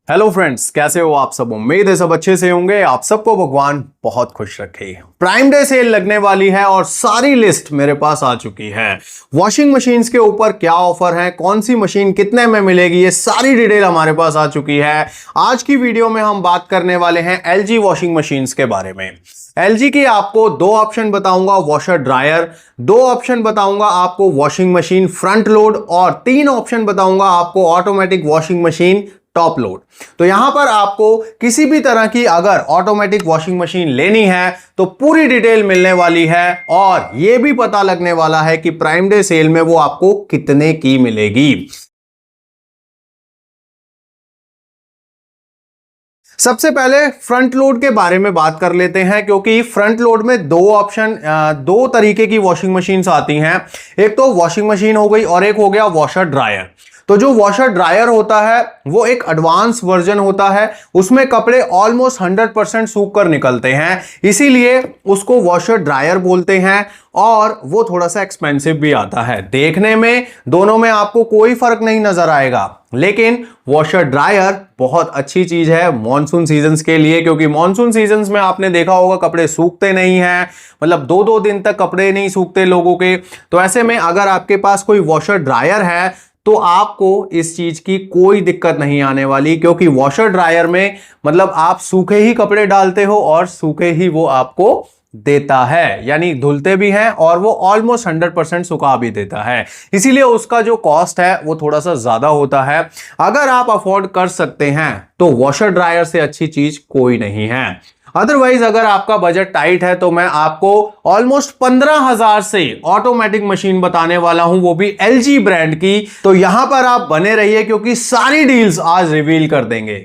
Hello friends, कैसे हो आप सब। उम्मीद है सब अच्छे से होंगे। आप सबको भगवान बहुत खुश रखे। प्राइम डे सेल लगने वाली है और सारी लिस्ट मेरे पास आ चुकी है। वॉशिंग मशीन्स के ऊपर क्या ऑफर है, कौन सी मशीन कितने में मिलेगी, ये सारी डिटेल हमारे पास आ चुकी है। आज की वीडियो में हम बात करने वाले हैं एलजी वॉशिंग मशीन्स के बारे में। एलजी की आपको दो ऑप्शन बताऊंगा, वॉशर ड्रायर, दो ऑप्शन बताऊंगा आपको वॉशिंग मशीन फ्रंट लोड, और तीन ऑप्शन बताऊंगा आपको automatic washing machine top load. तो यहां पर आपको किसी भी तरह की अगर ऑटोमेटिक वॉशिंग मशीन लेनी है तो पूरी डिटेल मिलने वाली है, और यह भी पता लगने वाला है कि प्राइम डे सेल में वो आपको कितने की मिलेगी। सबसे पहले फ्रंट लोड के बारे में बात कर लेते हैं, क्योंकि फ्रंट लोड में दो ऑप्शन, दो तरीके की वॉशिंग मशीन्स आती हैं। एक तो वॉशिंग मशीन हो गई और एक हो गया वॉशर ड्रायर। तो जो वॉशर ड्रायर होता है वो एक एडवांस वर्जन होता है, उसमें कपड़े ऑलमोस्ट 100% सूख कर निकलते हैं, इसीलिए उसको वॉशर ड्रायर बोलते हैं। और वो थोड़ा सा एक्सपेंसिव भी आता है। देखने में दोनों में आपको कोई फर्क नहीं नजर आएगा, लेकिन वॉशर ड्रायर बहुत अच्छी चीज है मॉनसून सीजन्स के लिए, क्योंकि मॉनसून सीजन्स में आपने देखा होगा कपड़े सूखते नहीं हैं, मतलब दो दो दिन तक कपड़े नहीं सूखते लोगों के। तो ऐसे में अगर आपके पास कोई वॉशर ड्रायर है तो आपको इस चीज की कोई दिक्कत नहीं आने वाली, क्योंकि वॉशर ड्रायर में मतलब आप सूखे ही कपड़े डालते हो और सूखे ही वो आपको देता है, यानी धुलते भी हैं और वो ऑलमोस्ट 100% सुखा भी देता है। इसीलिए उसका जो कॉस्ट है वो थोड़ा सा ज्यादा होता है। अगर आप अफोर्ड कर सकते हैं तो वॉशर ड्रायर से अच्छी चीज कोई नहीं है। अदरवाइज अगर आपका बजट टाइट है तो मैं आपको ऑलमोस्ट 15,000 से ऑटोमेटिक मशीन बताने वाला हूं, वो भी एलजी ब्रांड की। तो यहां पर आप बने रहिए, क्योंकि सारी डील्स आज रिवील कर देंगे।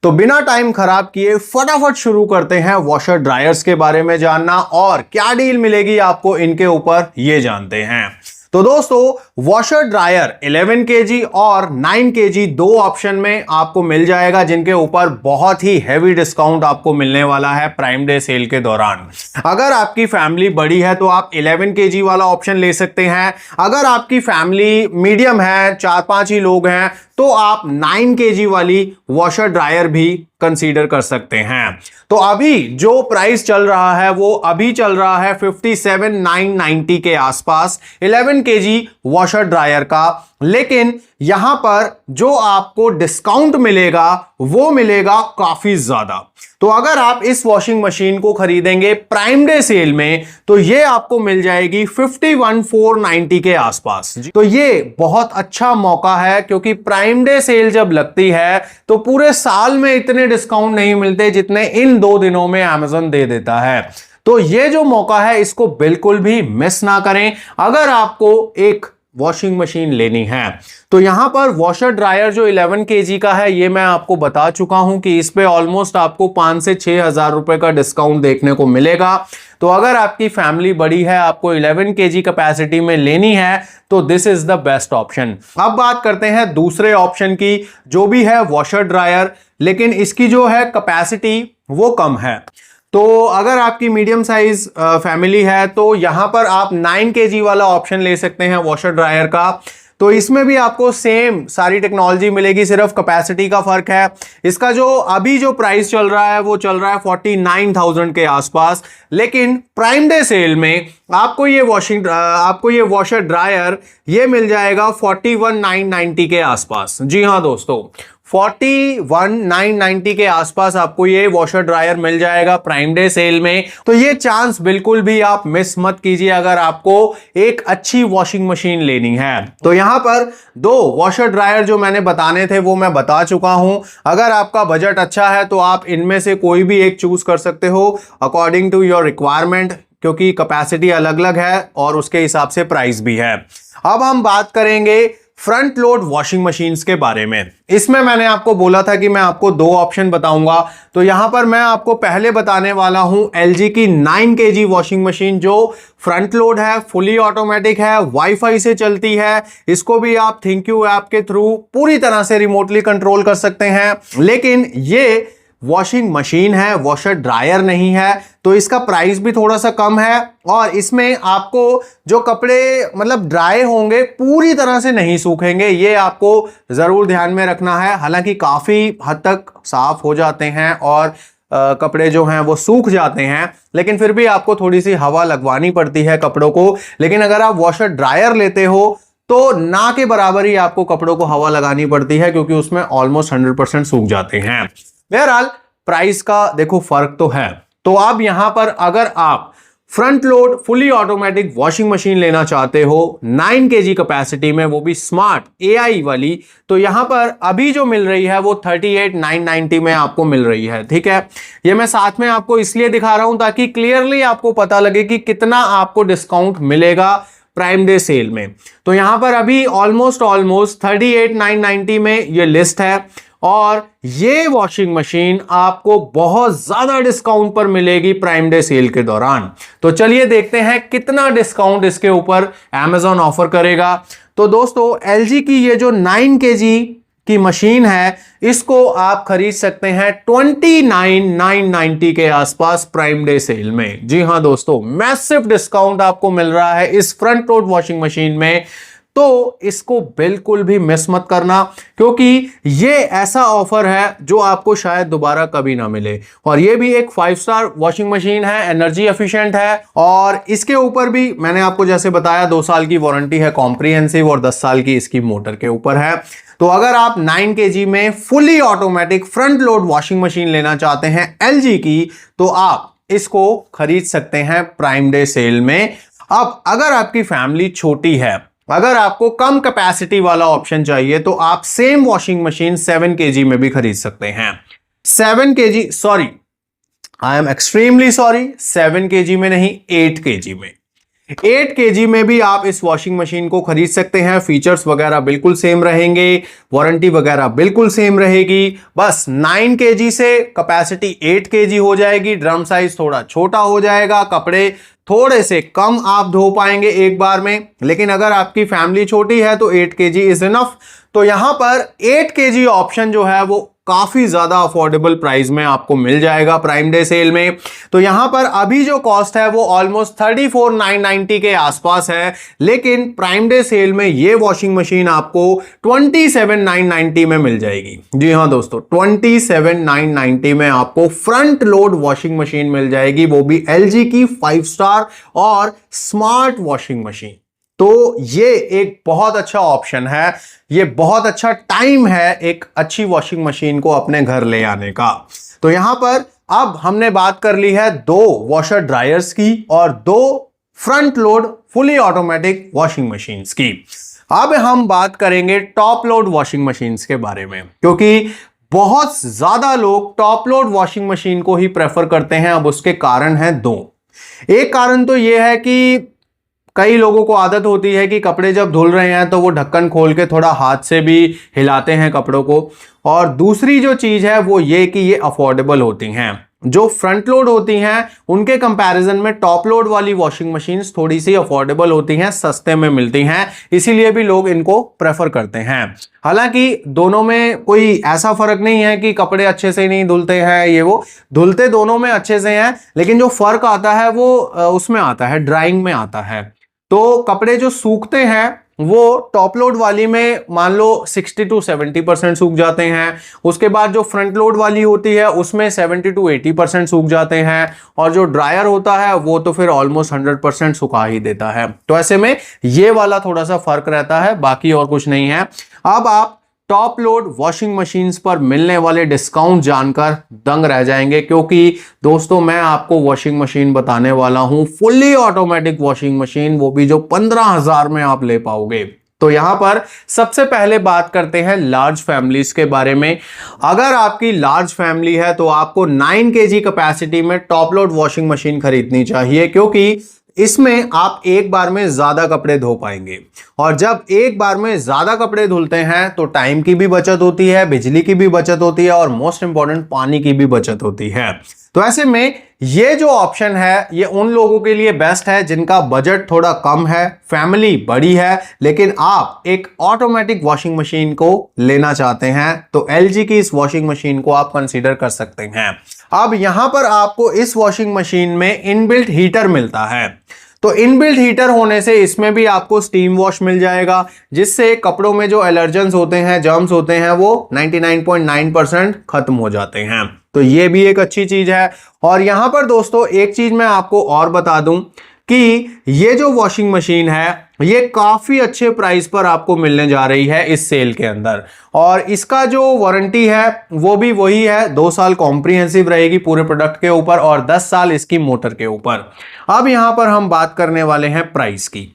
तो बिना टाइम खराब किए फटाफट शुरू करते हैं वॉशर ड्रायर्स के बारे में जानना, और क्या डील मिलेगी आपको इनके ऊपर ये जानते हैं। तो दोस्तों, वॉशर ड्रायर 11 केजी और 9 केजी दो ऑप्शन में आपको मिल जाएगा, जिनके ऊपर बहुत ही हैवी डिस्काउंट आपको मिलने वाला है प्राइम डे सेल के दौरान। अगर आपकी फैमिली बड़ी है तो आप 11 केजी वाला ऑप्शन ले सकते हैं। अगर आपकी फैमिली मीडियम है, 4-5 ही लोग हैं, तो आप 9 केजी वाली वॉशर ड्रायर भी कंसीडर कर सकते हैं। तो अभी जो प्राइस चल रहा है वो अभी चल रहा है 57,990 के आसपास 11 केजी वॉशर ड्रायर का। लेकिन यहां पर जो आपको डिस्काउंट मिलेगा वो मिलेगा काफी ज्यादा। तो अगर आप इस वॉशिंग मशीन को खरीदेंगे प्राइम डे सेल में तो ये आपको मिल जाएगी 51,490 के आसपास। तो ये बहुत अच्छा मौका है, क्योंकि प्राइम डे सेल जब लगती है तो पूरे साल में इतने डिस्काउंट नहीं मिलते जितने इन 2 दिनों में अमेज़न दे देता है। तो ये जो मौका है इसको बिल्कुल भी मिस ना करें। अगर आपको एक वॉशिंग मशीन लेनी है तो यहां पर वॉशर ड्रायर जो 11 केजी का है ये मैं आपको बता चुका हूं कि इस पे ऑलमोस्ट आपको 5 से 6 हजार रुपए का डिस्काउंट देखने को मिलेगा। तो अगर आपकी फैमिली बड़ी है, आपको 11 केजी कैपेसिटी में लेनी है, तो this is the best option. अब बात करते हैं दूसरे ऑप्शन की, जो भी है वॉशर ड्रायर, लेकिन इसकी जो है कैपेसिटी वो कम है। तो अगर आपकी मीडियम साइज फैमिली है तो यहां पर आप 9 केजी वाला ऑप्शन ले सकते हैं वॉशर ड्रायर का। तो इसमें भी आपको सेम सारी टेक्नोलॉजी मिलेगी, सिर्फ कैपेसिटी का फर्क है। इसका जो अभी जो प्राइस चल रहा है वो चल रहा है 49,000 के आसपास, लेकिन प्राइम डे सेल में आपको ये वॉशर ड्रायर ये मिल जाएगा 41,990 के आसपास। जी हाँ दोस्तों, 41,990 के आसपास आपको ये वॉशर ड्रायर मिल जाएगा प्राइम डे सेल में। तो ये चांस बिल्कुल भी आप मिस मत कीजिए अगर आपको एक अच्छी वॉशिंग मशीन लेनी है। तो यहां पर दो वॉशर ड्रायर जो मैंने बताने थे वो मैं बता चुका हूं। अगर आपका बजट अच्छा है तो आप इनमें से कोई भी एक चूज कर सकते हो अकॉर्डिंग टू योर रिक्वायरमेंट, क्योंकि कैपेसिटी अलग अलग है और उसके हिसाब से प्राइस भी है। अब हम बात करेंगे फ्रंट लोड वॉशिंग मशीन्स के बारे में। इसमें मैंने आपको बोला था कि मैं आपको दो ऑप्शन बताऊंगा, तो यहां पर मैं आपको पहले बताने वाला हूं एलजी की 9 केजी वॉशिंग मशीन, जो फ्रंट लोड है, फुली ऑटोमेटिक है, वाईफाई से चलती है। इसको भी आप थिंक्यू ऐप के थ्रू पूरी तरह से रिमोटली कंट्रोल कर सकते हैं। लेकिन ये वॉशिंग मशीन है, वॉशर ड्रायर नहीं है, तो इसका प्राइस भी थोड़ा सा कम है और इसमें आपको जो कपड़े मतलब ड्राई होंगे पूरी तरह से नहीं सूखेंगे, ये आपको जरूर ध्यान में रखना है। हालांकि काफी हद तक साफ हो जाते हैं और कपड़े जो हैं वो सूख जाते हैं, लेकिन फिर भी आपको थोड़ी सी हवा लगवानी पड़ती है कपड़ों को। लेकिन अगर आप वॉशर ड्रायर लेते हो तो ना के बराबर ही आपको कपड़ों को हवा लगानी पड़ती है, क्योंकि उसमें ऑलमोस्ट 100% सूख जाते हैं। बहरहाल प्राइस का देखो फर्क तो है। तो अब यहां पर अगर आप front load fully automatic washing machine लेना चाहते हो 9 kg कैपेसिटी में, वो भी स्मार्ट AI वाली, तो यहां पर अभी जो मिल रही है वो 38,990 में आपको मिल रही है। ठीक है, ये मैं साथ में आपको इसलिए दिखा रहा हूं ताकि क्लियरली आपको पता लगे कि कितना आपको डिस्काउंट मिलेगा प्राइम डे सेल में। तो यहां पर अभी ऑलमोस्ट 38,990 में ये लिस्ट है और ये वॉशिंग मशीन आपको बहुत ज्यादा डिस्काउंट पर मिलेगी प्राइम डे सेल के दौरान। तो चलिए देखते हैं कितना डिस्काउंट इसके ऊपर Amazon ऑफर करेगा। तो दोस्तों LG की ये जो 9 kg की मशीन है, इसको आप खरीद सकते हैं 29,990 के आसपास प्राइम डे सेल में। जी हां दोस्तों, मैसिव डिस्काउंट आपको मिल रहा है इस फ्रंट लोड वॉशिंग मशीन में, तो इसको बिल्कुल भी मिस मत करना, क्योंकि ये ऐसा ऑफर है जो आपको शायद दोबारा कभी ना मिले। और ये भी एक 5 स्टार वॉशिंग मशीन है, एनर्जी एफिशिएंट है और इसके ऊपर भी मैंने आपको जैसे बताया 2 साल की वारंटी है कॉम्प्रिहेंसिव और 10 साल की इसकी मोटर के ऊपर है। तो अगर आप 9 kg में fully automatic front load washing machine लेना चाहते हैं LG की, तो आप इसको खरीद सकते हैं प्राइम डे सेल में। अब अगर आपकी फैमिली छोटी है, अगर आपको कम कैपेसिटी वाला ऑप्शन चाहिए, तो आप सेम वॉशिंग मशीन 7 kg में भी खरीद सकते हैं। 7 kg, sorry, I am extremely sorry, 7 kg में नहीं, 8 kg में। 8 kg में भी आप इस वॉशिंग मशीन को खरीद सकते हैं। फीचर्स वगैरह बिल्कुल सेम रहेंगे, वारंटी वगैरह बिल्कुल सेम रहेगी। बस 9 kg से कैपेसिटी 8 kg हो जाएगी, ड्रम साइज थोड़ा छोटा हो जाएगा, कपड़े थोड़े से कम आप धो पाएंगे एक बार में। लेकिन अगर आपकी फैमिली छोटी है तो 8 kg इज इनफ। तो यहां पर 8 kg ऑप्शन जो है वो काफी ज्यादा अफोर्डेबल प्राइस में आपको मिल जाएगा प्राइम डे सेल में। तो यहां पर अभी जो कॉस्ट है वो ऑलमोस्ट 34,990 के आसपास है, लेकिन प्राइम डे सेल में ये वॉशिंग मशीन आपको 27,990 में मिल जाएगी। जी हां दोस्तों, 27,990 में आपको फ्रंट लोड वॉशिंग मशीन मिल जाएगी, वो भी LG की 5 स्टार और स्मार्ट वॉशिंग मशीन। तो ये एक बहुत अच्छा ऑप्शन है, ये बहुत अच्छा टाइम है एक अच्छी वॉशिंग मशीन को अपने घर ले आने का। तो यहां पर अब हमने बात कर ली है 2 वॉशर ड्रायर्स की और 2 front load fully automatic washing machines की। अब हम बात करेंगे टॉप लोड वॉशिंग मशीन्स के बारे में, क्योंकि बहुत ज्यादा लोग टॉप लोड वॉशिंग मशीन को ही प्रेफर करते हैं। अब उसके कारण हैं 2। एक कारण तो यह है कि कई लोगों को आदत होती है कि कपड़े जब धुल रहे हैं तो वो ढक्कन खोल के थोड़ा हाथ से भी हिलाते हैं कपड़ों को। और दूसरी जो चीज है वो ये कि ये अफोर्डेबल होती हैं। जो फ्रंट लोड होती हैं उनके कंपैरिजन में टॉप लोड वाली वॉशिंग मशीन्स थोड़ी सी अफोर्डेबल होती हैं, सस्ते में मिलती हैं, इसीलिए भी लोग इनको प्रेफर करते हैं। हालांकि दोनों में कोई ऐसा फर्क नहीं है कि कपड़े अच्छे से नहीं धुलते हैं, ये वो धुलते दोनों में अच्छे से हैं, लेकिन जो फर्क आता है वो उसमें आता है, ड्राइंग में आता है। तो कपड़े जो सूखते हैं वो टॉप लोड वाली में मान लो 60 to 70% सूख जाते हैं। उसके बाद जो फ्रंट लोड वाली होती है उसमें 70 to 80% सूख जाते हैं, और जो ड्रायर होता है वो तो फिर ऑलमोस्ट 100% सुखा ही देता है। तो ऐसे में ये वाला थोड़ा सा फर्क रहता है, बाकी और कुछ नहीं है। अब आप टॉप लोड वॉशिंग मशीन्स पर मिलने वाले डिस्काउंट जानकर दंग रह जाएंगे, क्योंकि दोस्तों मैं आपको वॉशिंग मशीन बताने वाला हूं, फुली ऑटोमेटिक वॉशिंग मशीन, वो भी जो 15,000 में आप ले पाओगे। तो यहां पर सबसे पहले बात करते हैं लार्ज फैमिलीज के बारे में। अगर आपकी लार्ज फैमिली है तो आपको 9 kg कैपेसिटी में टॉप लोड वॉशिंग मशीन खरीदनी चाहिए, क्योंकि इसमें आप एक बार में ज्यादा कपड़े धो पाएंगे। और जब एक बार में ज्यादा कपड़े धुलते हैं तो टाइम की भी बचत होती है, बिजली की भी बचत होती है और मोस्ट इंपॉर्टेंट पानी की भी बचत होती है। तो ऐसे में ये जो ऑप्शन है ये उन लोगों के लिए बेस्ट है जिनका बजट थोड़ा कम है, फैमिली बड़ी है, लेकिन आप एक ऑटोमेटिक वॉशिंग मशीन को लेना चाहते हैं तो LG की इस वॉशिंग मशीन को आप कंसीडर कर सकते हैं। अब यहां पर आपको इस वॉशिंग मशीन में इनबिल्ट हीटर मिलता है। तो इनबिल्ट हीटर होने से इसमें भी आपको स्टीम वॉश मिल जाएगा, जिससे कपड़ों में जो एलर्जेंस होते हैं, जर्म्स होते हैं, वो 99.9% खत्म हो जाते हैं। तो ये भी एक अच्छी चीज है। और यहां पर दोस्तों एक चीज मैं आपको और बता दूं कि ये जो वॉशिंग मशीन है ये काफी अच्छे प्राइस पर आपको मिलने जा रही है इस सेल के अंदर, और इसका जो वारंटी है वो भी वही है, 2 साल कॉम्प्रिहेंसिव रहेगी पूरे प्रोडक्ट के ऊपर और 10 साल इसकी मोटर के ऊपर। अब यहां पर हम बात करने वाले हैं प्राइस की।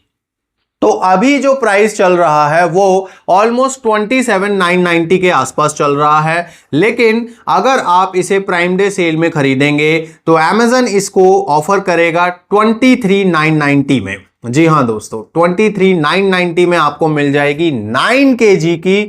तो अभी जो प्राइस चल रहा है वो ऑलमोस्ट 27,990 के आसपास चल रहा है, लेकिन अगर आप इसे प्राइम डे सेल में खरीदेंगे तो Amazon इसको ऑफर करेगा 23,990 में। जी हां दोस्तों, 23,990 में आपको मिल जाएगी 9 kg की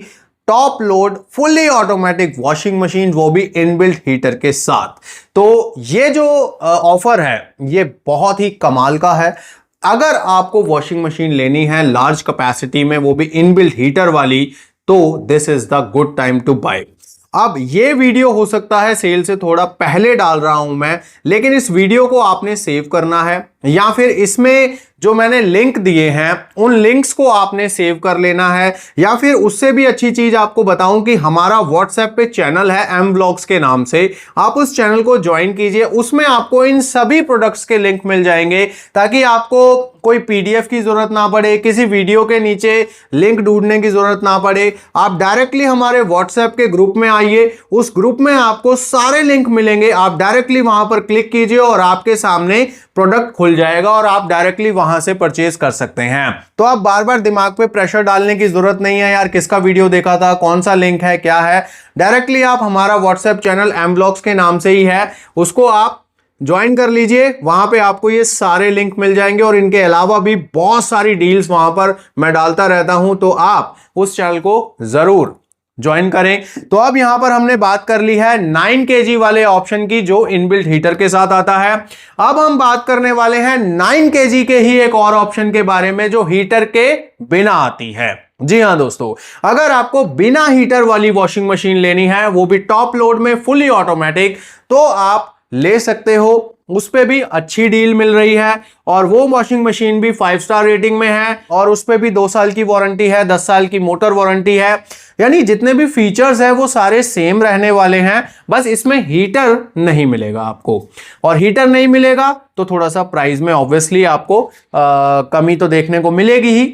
top load fully automatic washing machine, वो भी इनबिल्ट हीटर के साथ। तो ये जो ऑफर है ये बहुत ही कमाल का है। अगर आपको वॉशिंग मशीन लेनी है लार्ज कैपेसिटी में, वो भी इनबिल्ट हीटर वाली, तो this is the good time to buy. अब ये वीडियो हो सकता है सेल से थोड़ा पहले डाल रहा हूं मैं, लेकिन इस वीडियो को आपने सेव करना है या फिर इसमें जो मैंने लिंक दिए हैं उन लिंक्स को आपने सेव कर लेना है, या फिर उससे भी अच्छी चीज आपको बताऊं कि हमारा व्हाट्सएप पे चैनल है M Vlogs के नाम से, आप उस चैनल को ज्वाइन कीजिए। उसमें आपको इन सभी प्रोडक्ट्स के लिंक मिल जाएंगे ताकि आपको कोई PDF की जरूरत ना पड़े, किसी वीडियो के नीचे लिंक ढूंढने की जरूरत ना पड़े। आप डायरेक्टली हमारे व्हाट्सएप के ग्रुप में आइए, उस ग्रुप में आपको सारे लिंक मिलेंगे, आप डायरेक्टली वहां पर क्लिक कीजिए और आपके सामने प्रोडक्ट खुल जाएगा और आप डायरेक्टली वहां से परचेज कर सकते हैं। तो आप बार बार दिमाग पे प्रेशर डालने की जरूरत नहीं है यार किसका वीडियो देखा था, कौन सा लिंक है, क्या है। डायरेक्टली आप हमारा व्हाट्सएप चैनल M Vlogs के नाम से ही है, उसको आप ज्वाइन कर लीजिए। वहां पे आपको ये सारे लिंक मिल जाएंगे और इनके अलावा भी बहुत सारी डील्स वहां पर मैं डालता रहता हूं, तो आप उस चैनल को जरूर ज्वाइन करें। तो अब यहां पर हमने बात कर ली है 9 kg वाले ऑप्शन की जो इनबिल्ट हीटर के साथ आता है। अब हम बात करने वाले हैं 9 kg के ही एक और ऑप्शन के बारे में जो हीटर के बिना आती है। जी हां दोस्तों, अगर आपको बिना हीटर वाली वॉशिंग मशीन लेनी है, वो भी टॉप लोड में फुली ऑटोमेटिक, तो आप ले सकते हो। उस पे भी अच्छी डील मिल रही है और वो वॉशिंग मशीन भी 5 स्टार रेटिंग में है और उस पे भी 2 साल की वारंटी है, 10 साल की मोटर वारंटी है। यानी जितने भी फीचर्स हैं वो सारे सेम रहने वाले हैं, बस इसमें हीटर नहीं मिलेगा आपको। और हीटर नहीं मिलेगा तो थोड़ा सा प्राइस में ऑब्वियसली आपको कमी तो देखने को मिलेगी ही।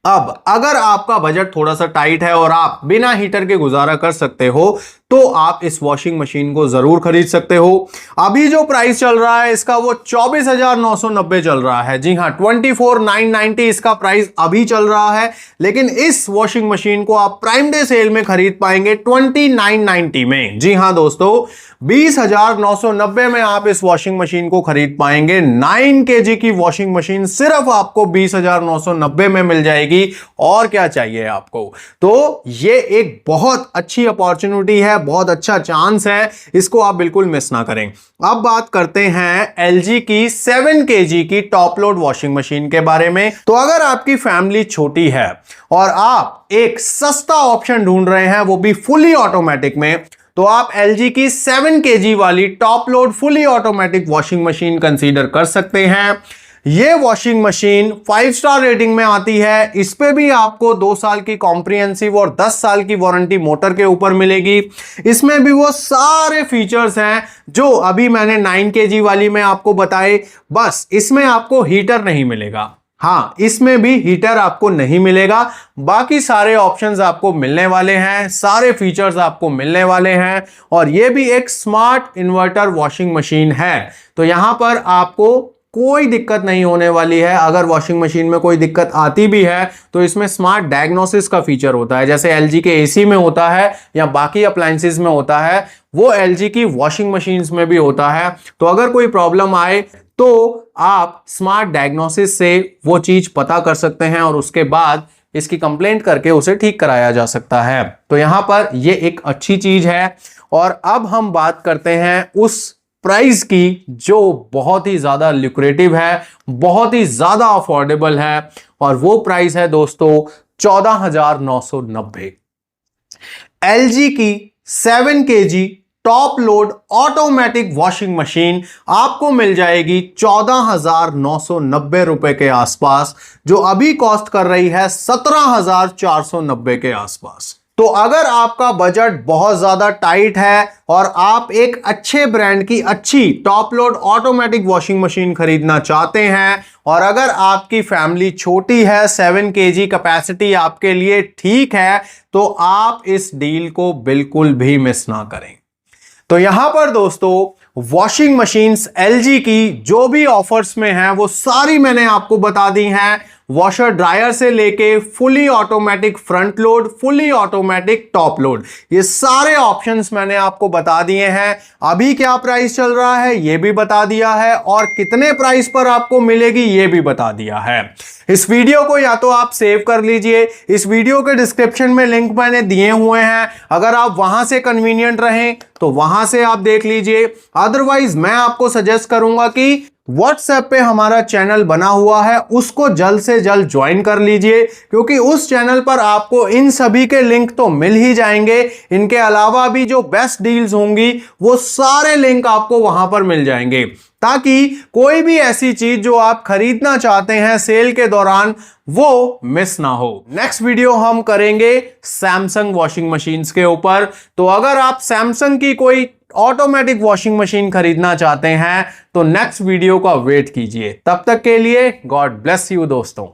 अब अगर आपका बजट थोड़ा सा टाइट है और आप बिना हीटर के गुजारा कर सकते हो तो आप इस वॉशिंग मशीन को जरूर खरीद सकते हो। अभी जो प्राइस चल रहा है इसका वो 24,990 चल रहा है। जी हां, 24,990 इसका प्राइस अभी चल रहा है, लेकिन इस वॉशिंग मशीन को आप प्राइम डे सेल में खरीद पाएंगे 29,990 में। जी हां दोस्तों, 20,990 में आप इस वॉशिंग मशीन को खरीद पाएंगे। 9 kg की वॉशिंग मशीन सिर्फ आपको 20,990 में मिल जाएगी, और क्या चाहिए आपको। तो ये एक बहुत अच्छी अपॉर्चुनिटी है, बहुत अच्छा चांस है, इसको आप बिल्कुल मिस ना करें। अब बात करते हैं LG की 7 kg की टॉप लोड वॉशिंग मशीन के बारे में। तो अगर आपकी फैमिली छोटी है और आप एक सस्ता ऑप्शन ढूंढ रहे हैं वो भी फुली ऑटोमेटिक में, तो आप LG की 7 kg वाली top load fully automatic washing machine consider कर सकते हैं। ये वॉशिंग मशीन 5 स्टार रेटिंग में आती है। इस पे भी आपको 2 साल की कॉम्प्रिहेंसिव और 10 साल की वारंटी मोटर के ऊपर मिलेगी। इसमें भी वो सारे फीचर्स हैं जो अभी मैंने 9 kg वाली में आपको बताए, बस इसमें आपको हीटर नहीं मिलेगा। हाँ, इसमें भी हीटर आपको नहीं मिलेगा, बाकी सारे ऑप्शंस आपको मिलने वाले हैं, सारे फीचर्स आपको मिलने वाले हैं। और ये भी एक स्मार्ट इन्वर्टर वॉशिंग मशीन है, तो यहां पर आपको कोई दिक्कत नहीं होने वाली है। अगर वॉशिंग मशीन में कोई दिक्कत आती भी है तो इसमें स्मार्ट डायग्नोसिस का फीचर होता है, जैसे LG के AC में होता है या बाकी अप्लायंसेस में होता है, वो LG की वॉशिंग मशीन्स में भी होता है। तो अगर कोई प्रॉब्लम आए तो आप स्मार्ट डायग्नोसिस से वो चीज पता कर सकते हैं और उसके बाद इसकी कंप्लेंट करके उसे ठीक कराया जा सकता है। तो यहां पर ये एक अच्छी चीज है। और अब हम बात करते हैं उस प्राइस की, जो बहुत ही ज्यादा ल्यूक्रेटिव है, बहुत ही ज्यादा अफोर्डेबल है, और वो प्राइस है दोस्तों 14,990। LG की 7 kg top load automatic washing machine आपको मिल जाएगी 14,990 रुपए के आसपास, जो अभी कॉस्ट कर रही है 17,490 के आसपास। तो अगर आपका बजट बहुत ज्यादा टाइट है और आप एक अच्छे ब्रांड की अच्छी top load automatic washing machine खरीदना चाहते हैं, और अगर आपकी फैमिली छोटी है, 7 kg कैपेसिटी आपके लिए ठीक है, तो आप इस डील को बिल्कुल भी मिस ना करें। तो यहां पर दोस्तों वॉशिंग मशीन्स LG की जो भी ऑफर्स में हैं वो सारी मैंने आपको बता दी हैं। वॉशर ड्रायर से लेके fully automatic front load, fully automatic top load, ये सारे ऑप्शंस मैंने आपको बता दिए हैं। अभी क्या प्राइस चल रहा है ये भी बता दिया है, और कितने प्राइस पर आपको मिलेगी ये भी बता दिया है। इस वीडियो को या तो आप सेव कर लीजिए, इस वीडियो के डिस्क्रिप्शन में लिंक मैंने दिए हुए हैं, अगर आप वहां से कन्वीनियंट रहें तो वहां से आप देख लीजिए। अदरवाइज मैं आपको सजेस्ट करूंगा कि व्हाट्सएप पे हमारा चैनल बना हुआ है, उसको जल्द से जल्द ज्वाइन कर लीजिए, क्योंकि उस चैनल पर आपको इन सभी के लिंक तो मिल ही जाएंगे। इनके अलावा भी जो बेस्ट डील्स होंगी वो सारे लिंक आपको वहां पर मिल जाएंगे, ताकि कोई भी ऐसी चीज जो आप खरीदना चाहते हैं सेल के दौरान वो मिस ना हो। नेक्स्ट वीडियो हम करेंगे सैमसंग वॉशिंग मशीन्स के ऊपर। तो अगर आप सैमसंग की कोई ऑटोमेटिक वॉशिंग मशीन खरीदना चाहते हैं तो नेक्स्ट वीडियो का वेट कीजिए। तब तक के लिए गॉड ब्लेस यू दोस्तों।